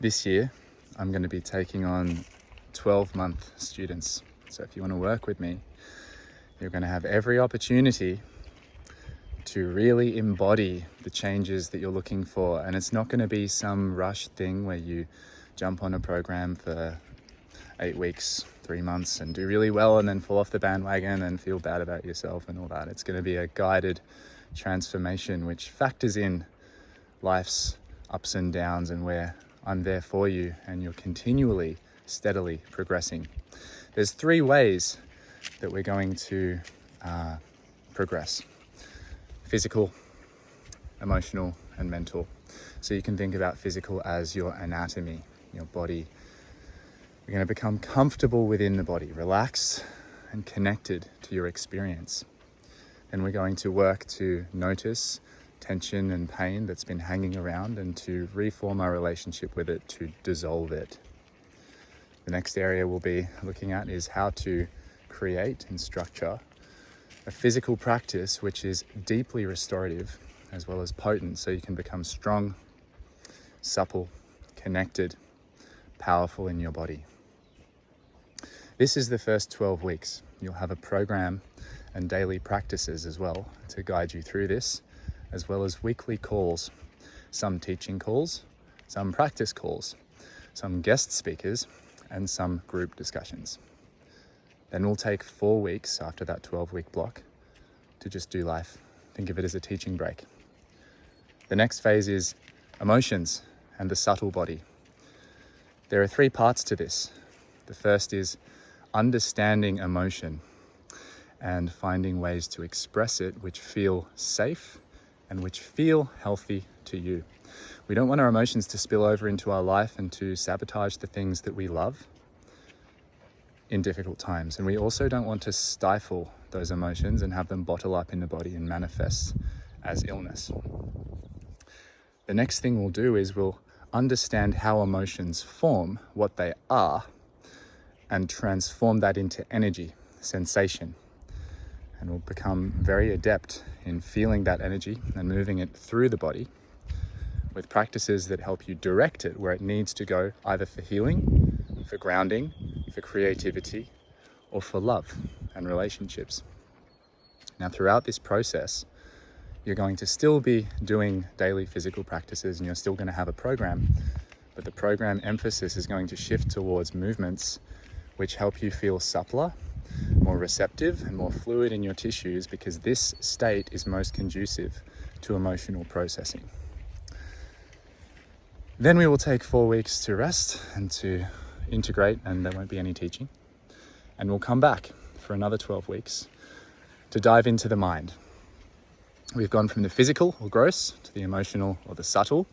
This year, I'm going to be taking on 12-month students. So if you want to work with me, you're going to have every opportunity to really embody the changes that you're looking for. And it's not going to be some rushed thing where you jump on a program for 8 weeks, 3 months and do really well and then fall off the bandwagon and feel bad about yourself and all that. It's going to be a guided transformation which factors in life's ups and downs and where I'm there for you and you're continually, steadily progressing. There's 3 ways that we're going to progress: physical, emotional, and mental. So you can think about physical as your anatomy, your body. You're going to become comfortable within the body, relaxed and connected to your experience. Then we're going to work to notice tension and pain that's been hanging around and to reform our relationship with it, to dissolve it. The next area we'll be looking at is how to create and structure a physical practice which is deeply restorative as well as potent, so you can become strong, supple, connected, powerful in your body. This is the first 12 weeks. You'll have a program and daily practices as well to guide you through this, as well as weekly calls, some teaching calls, some practice calls, some guest speakers, and some group discussions. Then we'll take 4 weeks after that 12-week block to just do life. Think of it as a teaching break. The next phase is emotions and the subtle body. There are 3 parts to this. The first is understanding emotion and finding ways to express it which feel safe and which feel healthy to you. We don't want our emotions to spill over into our life and to sabotage the things that we love in difficult times. And we also don't want to stifle those emotions and have them bottle up in the body and manifest as illness. The next thing we'll do is we'll understand how emotions form, what they are, and transform that into energy, sensation. And we'll become very adept in feeling that energy and moving it through the body with practices that help you direct it where it needs to go, either for healing, for grounding, for creativity, or for love and relationships. Now, throughout this process, you're going to still be doing daily physical practices and you're still going to have a program, but the program emphasis is going to shift towards movements which help you feel suppler, more receptive and more fluid in your tissues, because this state is most conducive to emotional processing. Then we will take 4 weeks to rest and to integrate, and there won't be any teaching. And we'll come back for another 12 weeks to dive into the mind. We've gone from the physical or gross to the emotional or the subtle.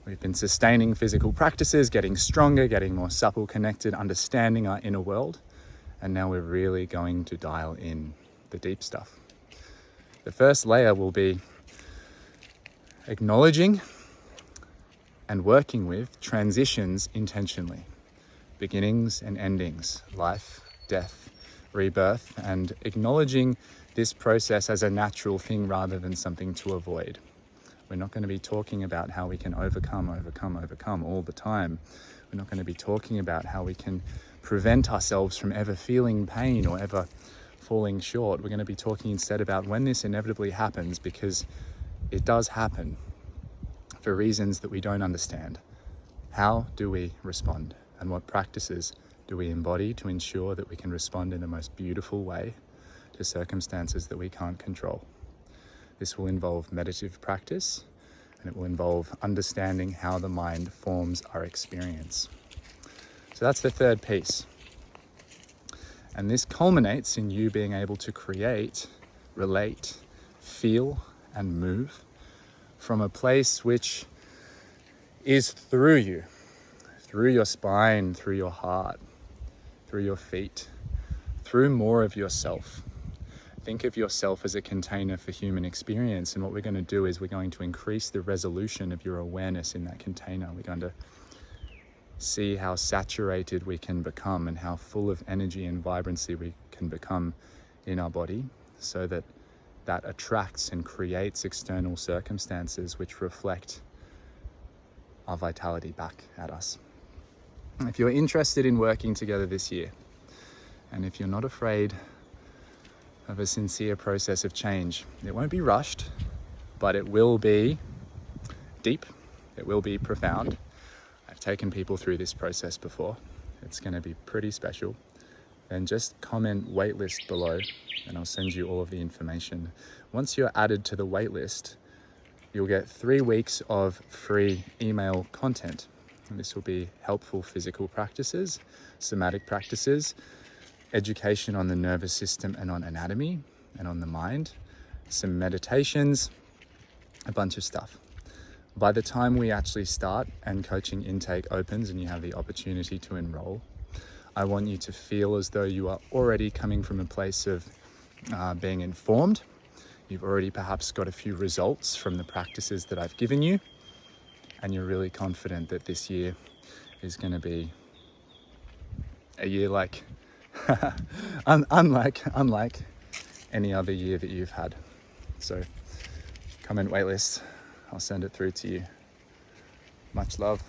We've been sustaining physical practices, getting stronger, getting more supple, connected, understanding our inner world. And now we're really going to dial in the deep stuff. The first layer will be acknowledging and working with transitions intentionally. Beginnings and endings, life, death, rebirth, and acknowledging this process as a natural thing rather than something to avoid. We're not going to be talking about how we can overcome all the time. We're not going to be talking about how we can prevent ourselves from ever feeling pain or ever falling short. We're going to be talking instead about when this inevitably happens, because it does happen for reasons that we don't understand. How do we respond? And what practices do we embody to ensure that we can respond in the most beautiful way to circumstances that we can't control? This will involve meditative practice, and it will involve understanding how the mind forms our experience. So that's the third piece. And this culminates in you being able to create, relate, feel, and move from a place which is through you, through your spine, through your heart, through your feet, through more of yourself. Think of yourself as a container for human experience, and what we're going to do is we're going to increase the resolution of your awareness in that container. We're going to see how saturated we can become and how full of energy and vibrancy we can become in our body, so that attracts and creates external circumstances which reflect our vitality back at us. If you're interested in working together this year, and if you're not afraid of a sincere process of change, it won't be rushed, but it will be deep, it will be profound. I've taken people through this process before. It's going to be pretty special. Then just comment waitlist below and I'll send you all of the information. Once you're added to the waitlist, you'll get 3 weeks of free email content. And this will be helpful physical practices, somatic practices, education on the nervous system and on anatomy and on the mind, some meditations, a bunch of stuff. By the time we actually start and coaching intake opens and you have the opportunity to enroll, I want you to feel as though you are already coming from a place of being informed. You've already perhaps got a few results from the practices that I've given you, and you're really confident that this year is going to be a year like unlike any other year that you've had. So comment waitlist, I'll send it through to you. Much love.